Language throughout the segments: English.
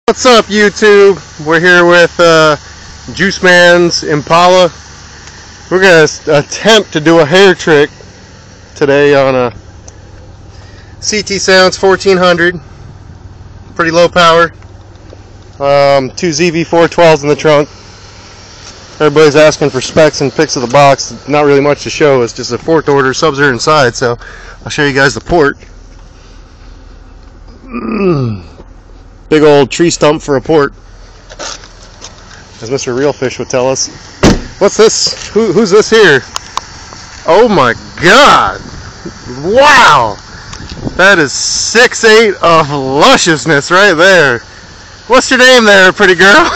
What's up, YouTube? We're here with Juice Man's Impala. We're going to attempt to do a hair trick today on a CT Sounds 1400. Pretty low power. Two ZV4 12's in the trunk. Everybody's asking for specs and pics of the box. Not really much to show. It's just a fourth order. Subs are inside, so I'll show you guys the port. Big old tree stump for a port, as Mr. Realfish would tell us. What's this? Who's this here? Oh my God! Wow! That is 6'8" of lusciousness right there. What's your name there, pretty girl?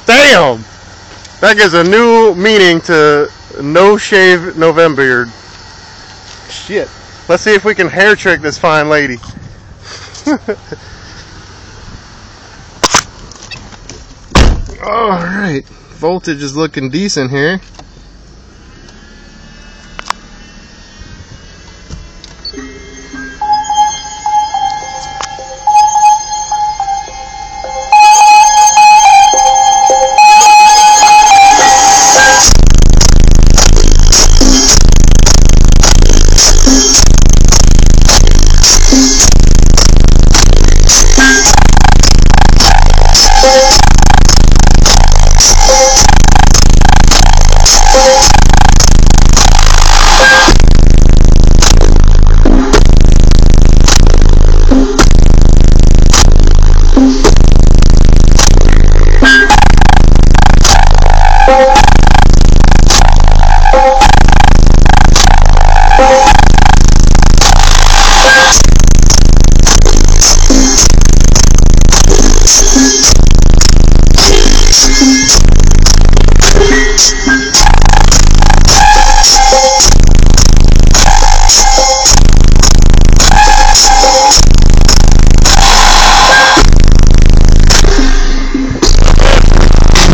Damn! That gives a new meaning to No Shave November. Shit. Let's see if we can hair trick this fine lady. Alright, voltage is looking decent here.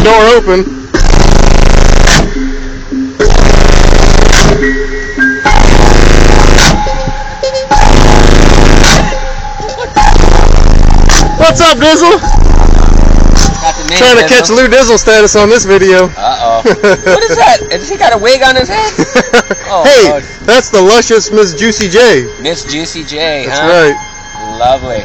Door open. What's up, Dizzle? Trying to catch Lou Dizzle status on this video. Uh-oh. What is that? Has he got a wig on his head? Oh, hey, Lord. That's the luscious Miss Juicy J. Miss Juicy J, That's huh? right. Lovely.